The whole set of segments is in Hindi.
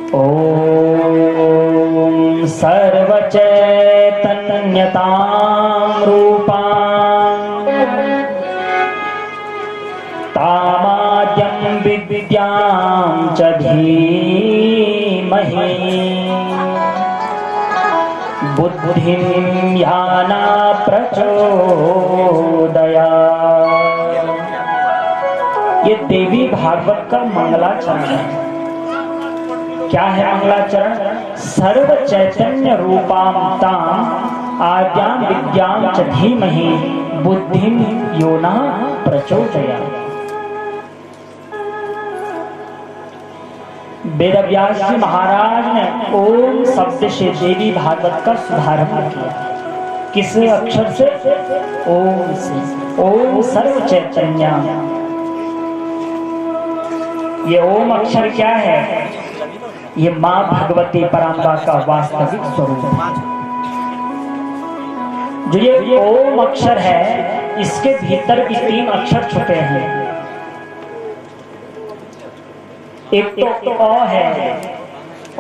ॐ सर्वचैतन्यतां रूपां तामाद्यं विद्यां च धीमहि बुद्धिं याना प्रचोदयात्। ये देवी भागवत का मंगलाचरण है। क्या है मंगलाचरण? सर्व चैतन्य रूपां तां आद्यां विद्यां च धीमहि बुद्धिं योना प्रचोदयात्। वेदव्यास जी महाराज ने ओम शब्द से देवी भागवत का शुभारंभ किया। किस अक्षर से? ओम से। ओम सर्व चैतन्य। ये ओम अक्षर क्या है? ये मां भगवती परांबा का वास्तविक स्वरूप है। जो ये ओम अक्षर है, इसके भीतर भी 3 अक्षर छुपे हैं। एक तो अ है,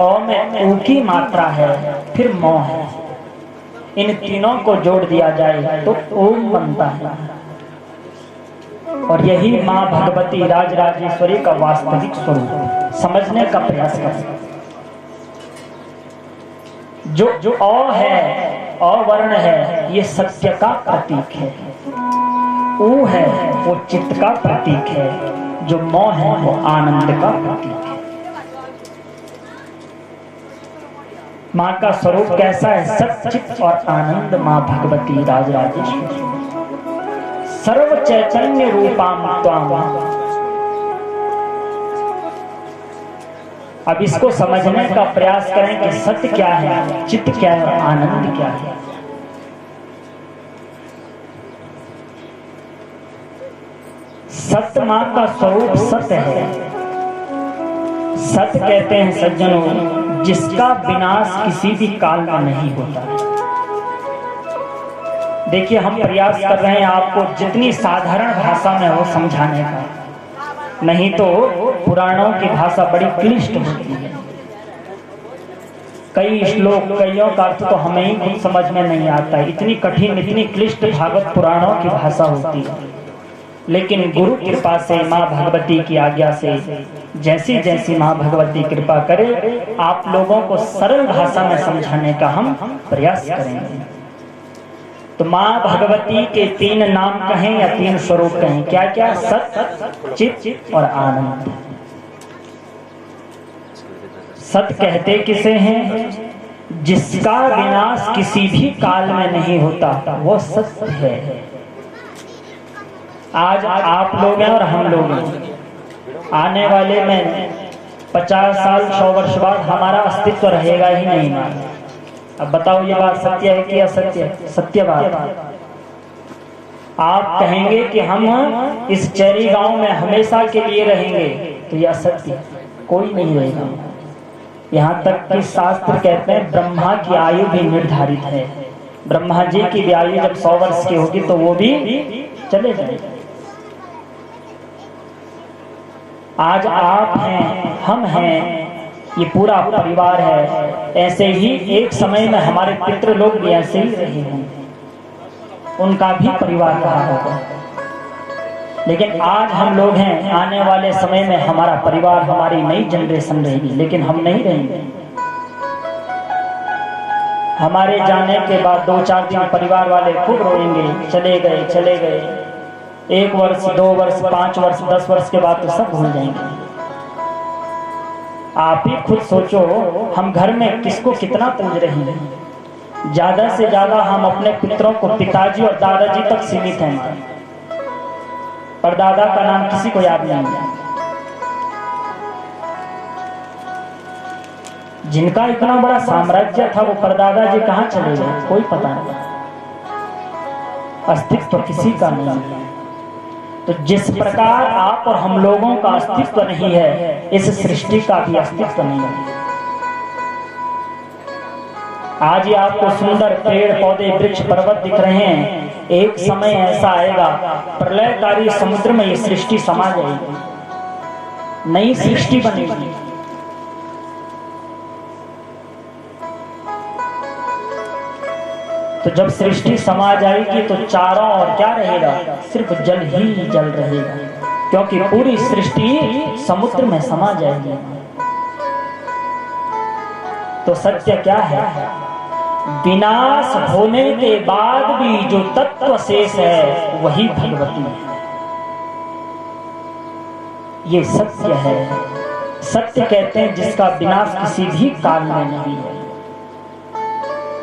अ में ऊ की मात्रा है, फिर म है। इन तीनों को जोड़ दिया जाए तो ओम बनता है। और यही मां भगवती राजराजेश्वरी का वास्तविक स्वरूप समझने का प्रयास करें। जो अ है, अवर्ण है, ये सत्य का प्रतीक है। ऊ है वो चित्त का प्रतीक है। जो मोह है वो आनंद का प्रतीक है। मां का स्वरूप कैसा है? सच्चित और आनंद मां भगवती राजराजेश्वरी। सर्व चैतन्य रूपां त्वां। अब इसको समझने का प्रयास करें कि सत्य क्या है, चित्त क्या है, आनंद क्या है। सत्य मां का स्वरूप सत्य है। सत्य कहते हैं सज्जनों, जिसका विनाश किसी भी काल में नहीं होता। देखिए, हम प्रयास कर रहे हैं आपको जितनी साधारण भाषा में हो समझाने का, नहीं तो पुराणों की भाषा बड़ी क्लिष्ट होती है। कई श्लोक, कईयों का अर्थ तो हमें ही खुद समझ में नहीं आता है। इतनी कठिन, इतनी क्लिष्ट भागवत पुराणों की भाषा होती है। लेकिन गुरु कृपा से, मां भगवती की आज्ञा से, जैसी जैसी मां भगवती कृपा करे, आप लोगों को सरल भाषा में समझाने का हम प्रयास करेंगे। तो मां भगवती के 3 नाम कहें या 3 स्वरूप कहें, क्या क्या? सत, चित और आनंद। सत कहते किसे हैं? जिसका विनाश किसी भी काल में नहीं होता, वो सत्य है। आज आप लोग हैं और हम लोग हैं। आने वाले में 50 साल 100 वर्ष बाद हमारा अस्तित्व रहेगा ही नहीं। अब बताओ, ये बात सत्य है कि असत्य? सत्य बात। आप कहेंगे कि हम इस चेरी गांव में हमेशा के लिए रहेंगे, तो यह असत्य। कोई नहीं रहेगा। यहाँ तक कि शास्त्र कहते हैं ब्रह्मा की आयु भी निर्धारित है। ब्रह्मा जी की भी आयु जब 100 वर्ष की होगी तो वो भी चले जाएंगे। आज आप हैं, हम हैं, ये पूरा परिवार है। ऐसे ही एक समय में हमारे पितृ लोग भी ऐसे ही रहे होंगे, उनका भी परिवार रहा होगा। लेकिन आज हम लोग हैं, आने वाले समय में हमारा परिवार, हमारी नई जनरेशन रहेगी, लेकिन हम नहीं रहेंगे। हमारे जाने के बाद 2-4 दिन परिवार वाले खूब रोएंगे, चले गए चले गए। 1 वर्ष, 2 वर्ष, 5 वर्ष, 10 वर्ष के बाद तो सब भूल जाएंगे। आप ही खुद सोचो, हम घर में किसको कितना पूज रहे हैं। ज्यादा से ज्यादा हम अपने पितरों को पिताजी और दादाजी तक सीमित हैं, पर दादा का नाम किसी को याद नहीं है। जिनका इतना बड़ा साम्राज्य था, वो परदादा जी कहाँ चले गए, कोई पता नहीं। अस्तित्व किसी का नहीं है। तो जिस प्रकार आप और हम लोगों का अस्तित्व नहीं है, इस सृष्टि का भी अस्तित्व नहीं है। आज ही आपको सुंदर पेड़ पौधे वृक्ष पर्वत दिख रहे हैं। एक समय ऐसा आएगा, प्रलयकारी समुद्र में ये सृष्टि समा जाएगी, नई सृष्टि बनेगी। तो जब सृष्टि समा जाएगी तो चारों ओर क्या रहेगा, सिर्फ जल ही जल रहेगा, क्योंकि पूरी सृष्टि समुद्र में समा जाएगी। तो सत्य क्या है, विनाश होने के बाद भी जो तत्व शेष है वही भगवती है। ये सत्य है। सत्य कहते हैं जिसका विनाश किसी भी काल में नहीं है।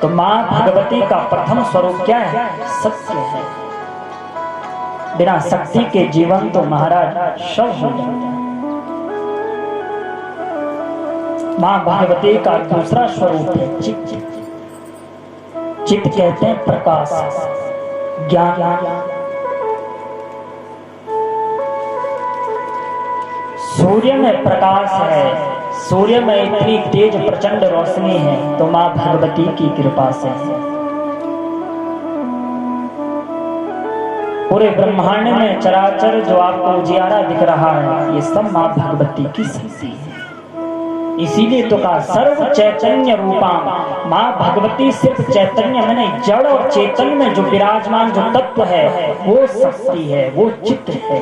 तो मां भगवती का प्रथम स्वरूप क्या है, सत्य है। बिना शक्ति के जीवन तो महाराज शव हो जाता है। मां भगवती का दूसरा स्वरूप है चित्त। चित्त कहते हैं प्रकाश, ज्ञान। सूर्य में प्रकाश है, सूर्य में इतनी तेज प्रचंड रोशनी है तो मां भगवती की कृपा से है। पूरे ब्रह्मांड में चराचर जो आपको उजियारा दिख रहा है ये सब मां भगवती की शक्ति है। इसीलिए तो कहा सर्व चैतन्य रूपा मां भगवती। सिर्फ चैतन्य में नहीं, जड़ और चेतन में जो विराजमान जो तत्व है वो शक्ति है, वो चित्त है।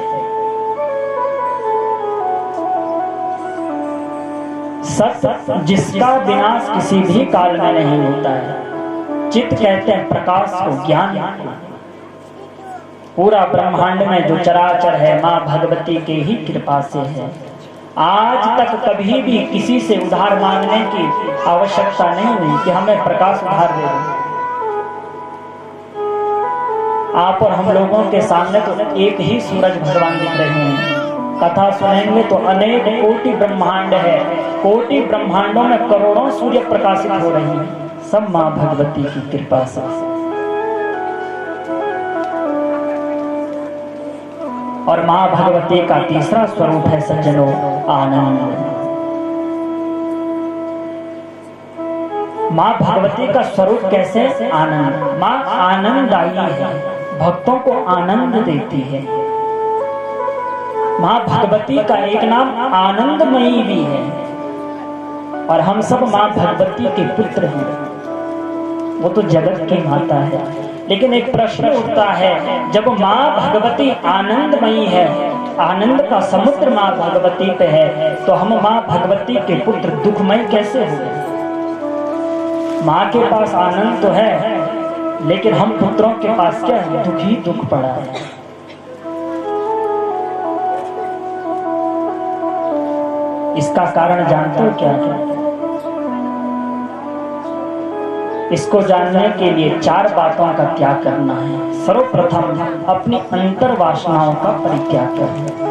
सत्य जिसका विनाश किसी भी काल में नहीं होता है। चित्त कहते हैं प्रकाश को, ज्ञान को। पूरा ब्रह्मांड में जो चराचर है मां भगवती के ही कृपा से है। आज तक कभी भी किसी से उधार मांगने की आवश्यकता नहीं हुई कि हमें प्रकाश उधार दे दो। आप और हम लोगों के सामने तो एक ही सूरज भगवान दिख रहे हैं। कथा सुनेंगे तो अनेक कोटि ब्रह्मांड है, कोटि ब्रह्मांडों में करोड़ों सूर्य प्रकाशित हो रही हैं, सब मां भगवती की कृपा से। और मां भगवती का तीसरा स्वरूप है सज्जनों, आनंद। मां भगवती का स्वरूप कैसे, आनंद। मां आनंददायी है, भक्तों को आनंद देती है। मां भगवती का एक नाम आनंदमयी भी है। और हम सब मां भगवती के पुत्र हैं, वो तो जगत की माता है। लेकिन एक प्रश्न उठता है, जब मां भगवती आनंदमयी है, आनंद का समुद्र मां भगवती पे है, तो हम मां भगवती के पुत्र दुखमय कैसे हो गए? मां के पास आनंद तो है, लेकिन हम पुत्रों के पास क्या है, दुख ही दुख पड़ा है। इसका कारण जानते हो क्या है? इसको जानने के लिए 4 बातों का त्याग करना है। सर्वप्रथम अपनी अंतर वासनाओं का परित्याग करना।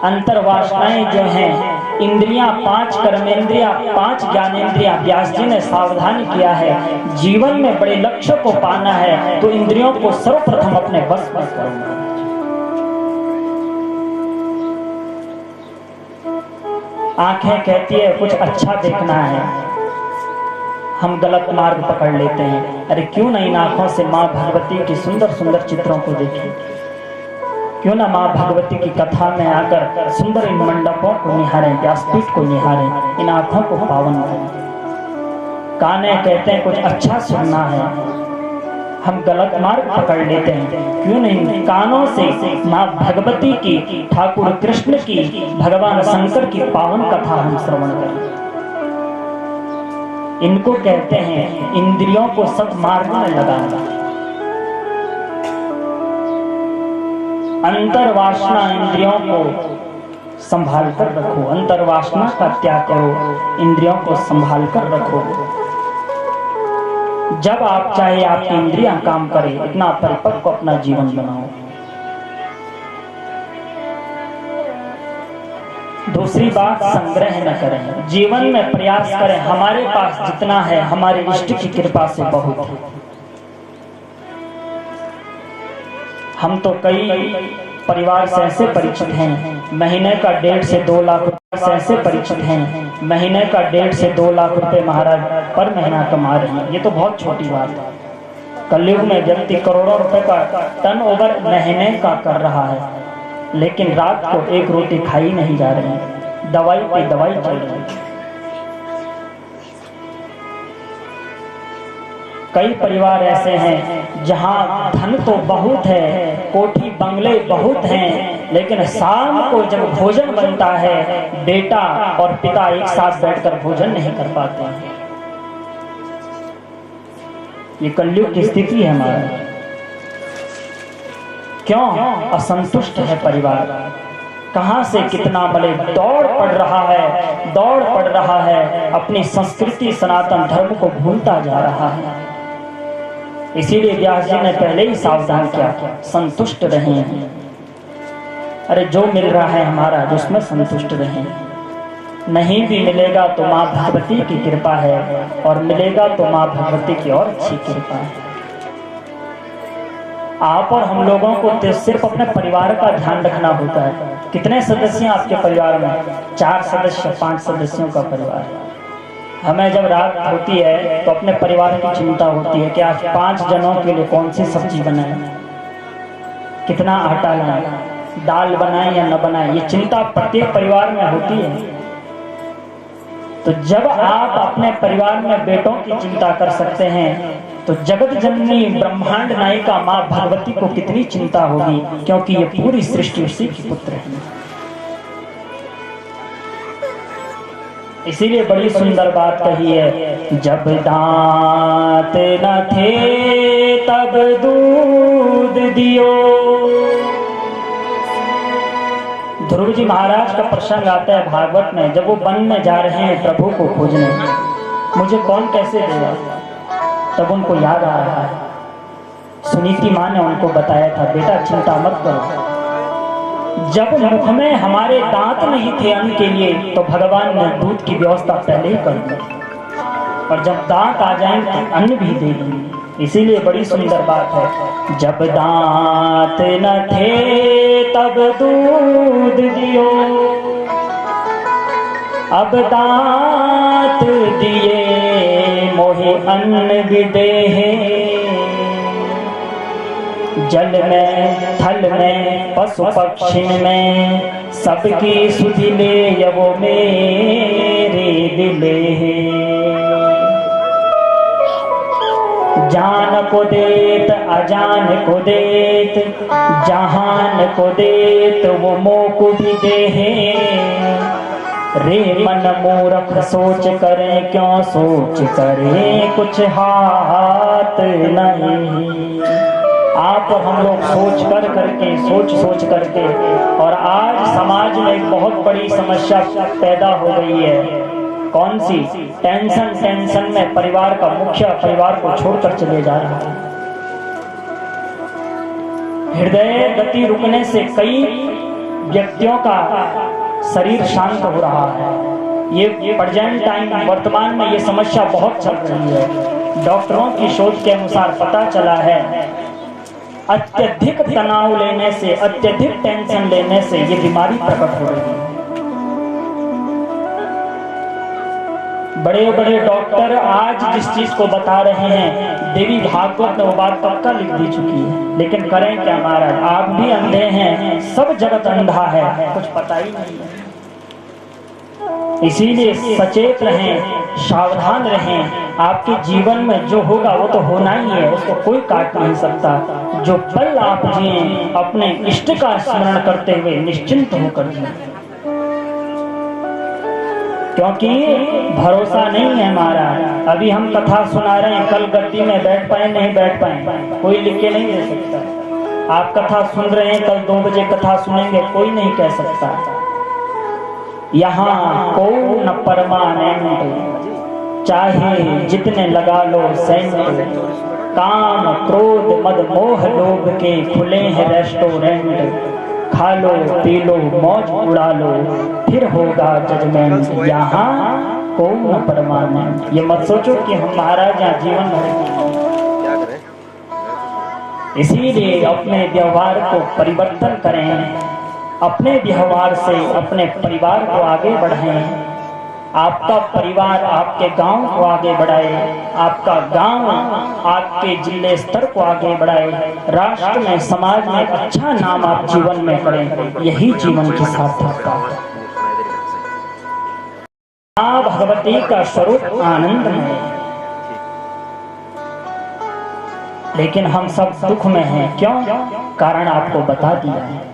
अंतर वासनाएं जो हैं, इंद्रियां 5 कर्मेंद्रियां 5 ज्ञानेंद्रियां, व्यास जी ने सावधान किया है। जीवन में बड़े लक्ष्य को पाना है तो इंद्रियों को सर्वप्रथम अपने बस में करना। आंखें कहती है कुछ अच्छा देखना है, हम गलत मार्ग पकड़ लेते हैं। अरे क्यों नहीं इन आंखों से मां भगवती की सुंदर सुंदर चित्रों को देखें? क्यों ना मां भगवती की कथा में आकर सुंदर इन मंडपों को निहारें, व्यासपीठ को निहारें, इन आंखों को पावन करें। काने कहते हैं कुछ अच्छा सुनना है, हम गलत मार्ग पकड़ लेते हैं। क्यों नहीं कानों से मां भगवती की, ठाकुर कृष्ण की, भगवान शंकर की पावन कथा हम श्रवण करें। इनको कहते हैं इंद्रियों को सब मार्ग में लगाना। अंतर वासना इंद्रियों को संभाल कर रखो, अंतर वासना का त्याग करो, इंद्रियों को संभाल कर रखो। जब आप चाहे आपकी इंद्रियां काम करें, इतना परिपक्व अपना जीवन बनाओ। दूसरी बात, संग्रह न करें, जीवन में प्रयास करें। हमारे पास जितना है हमारे इष्ट की कृपा से बहुत है। हम तो कई परिवार से ऐसे परिचित हैं, महीने का 1.5 से 2 लाख रुपए से ऐसे परिचित हैं, महीने का 1.5 से 2 लाख रुपए महाराज पर महीना कमा रहे हैं। ये तो बहुत छोटी बात है। कलयुग में व्यक्ति करोड़ों रुपए का टर्नओवर महीने का कर रहा है, लेकिन रात को 1 रोटी खाई नहीं जा रही, दवाई पे दवाई चल रही। कई परिवार ऐसे हैं जहां धन तो बहुत है, कोठी बंगले बहुत हैं, लेकिन शाम को जब भोजन बनता है बेटा और पिता एक साथ बैठकर भोजन नहीं कर पाते हैं। ये कलयुग की स्थिति है हमारा। क्यों? असंतुष्ट है परिवार। कहां से कितना बले दौड़ पड़ रहा है, अपनी संस्कृति सनातन धर्म को भूलता जा रहा है। इसीलिए व्यास जी ने पहले ही सावधान किया, संतुष्ट रहें। अरे जो मिल रहा है हमारा, उसमें संतुष्ट रहें। नहीं भी मिलेगा तो माँ भगवती की कृपा है, और मिलेगा तो माँ भगवती की और अच्छी कृपा है। आप और हम लोगों को तो सिर्फ अपने परिवार का ध्यान रखना होता है। कितने सदस्य हैं आपके परिवार में? 4 सदस्य, 5 सदस्यों का परिवार है। हमें जब रात होती है तो अपने परिवार की चिंता होती है कि आज 5 जनों के लिए कौन सी सब्जी बनाए, कितना आटा लाए, दाल बनाए या न बनाए, ये चिंता प्रत्येक परिवार में होती है। तो जब आप अपने परिवार में बेटों की चिंता कर सकते हैं तो जगत जननी ब्रह्मांड नायिका माँ भगवती को कितनी चिंता होगी, क्योंकि ये पूरी सृष्टि उसी की पुत्र है। इसीलिए बड़ी सुंदर बात कही है, जब दांत न थे तब दूध दियो। ध्रुव जी महाराज का प्रसंग आता है भागवत में, जब वो वन में जा रहे हैं प्रभु को खोजने, मुझे कौन कैसे देगा, तब उनको याद आ रहा है। सुनीति माँ ने उनको बताया था, बेटा चिंता मत करो, जब मुख में हमारे दांत नहीं थे अन्न के लिए तो भगवान ने दूध की व्यवस्था पहले ही कर दी, और जब दांत आ जाएंगे तो अन्न भी दे देंगे। इसीलिए बड़ी सुंदर बात है, जब दांत न थे तब दूध दियो, अब दांत दिए मोहि अन्न भी देहे। जल में थल में पशु पक्षी में सबकी सुधि ले वो मेरे दिले। जान को देत अजान को देत, जहान को देत वो मोको भी देहे। रे मन मूर्ख सोच करे, क्यों सोच करे कुछ हाथ नहीं। आप और हम लोग सोच करके और आज समाज में एक बहुत बड़ी समस्या पैदा हो गई है। कौन सी? टेंशन में परिवार का मुखिया परिवार को छोड़कर चले जा रहा है। हृदय गति रुकने से कई व्यक्तियों का शरीर शांत हो रहा है। ये प्रेजेंट टाइम वर्तमान में ये समस्या बहुत चल रही है। डॉक्टरों की शोध के अनुसार पता चला है, अत्यधिक तनाव लेने से, अत्यधिक टेंशन लेने से ये बीमारी प्रकट हो रही है। बड़े बड़े डॉक्टर आज जिस चीज को बता रहे हैं, देवी भागवत में वो बात पक्का लिख दी चुकी है, लेकिन करें क्या महाराज, आप भी अंधे हैं, सब जगत अंधा है, कुछ पता ही नहीं है। इसीलिए सचेत रहें, सावधान रहें। आपके जीवन में जो होगा वो तो होना ही है, उसको कोई काट नहीं सकता। जो पल आप जिए अपने इष्ट का स्मरण करते हुए निश्चिंत होकर जिए, क्योंकि भरोसा नहीं है हमारा। अभी हम कथा सुना रहे हैं, कल गद्दी में बैठ पाए नहीं बैठ पाए, कोई लिख के नहीं दे सकता। आप कथा सुन रहे हैं, कल 2 बजे कथा सुनेंगे, कोई नहीं कह सकता। यहाँ को न परमानेंट, चाहे जितने लगा लो सेंट। काम क्रोध मद मोह लोभ के खुले हैं रेस्टोरेंट। खा लो पी लो मौज उड़ा लो, फिर होगा जजमेंट। यहाँ को न परमानेंट। ये मत सोचो कि हम महाराज यहाँ जीवन भर। इसीलिए अपने व्यवहार को परिवर्तन करें, अपने व्यवहार से अपने परिवार को आगे बढ़ाएं। आपका परिवार आपके गांव को आगे बढ़ाए, आपका गांव आपके जिले स्तर को आगे बढ़ाए, राष्ट्र में समाज में अच्छा नाम आप जीवन में करें। यही जीवन की सार्थकता है। मां भगवती का स्वरूप आनंद है। लेकिन हम सब दुख में हैं। क्यों? कारण आपको बता दिया है।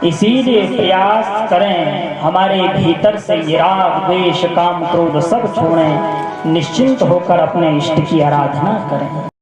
इसीलिए प्रयास करें हमारे भीतर से ये राग द्वेष काम क्रोध सब छोड़ें, निश्चिंत होकर अपने इष्ट की आराधना करें।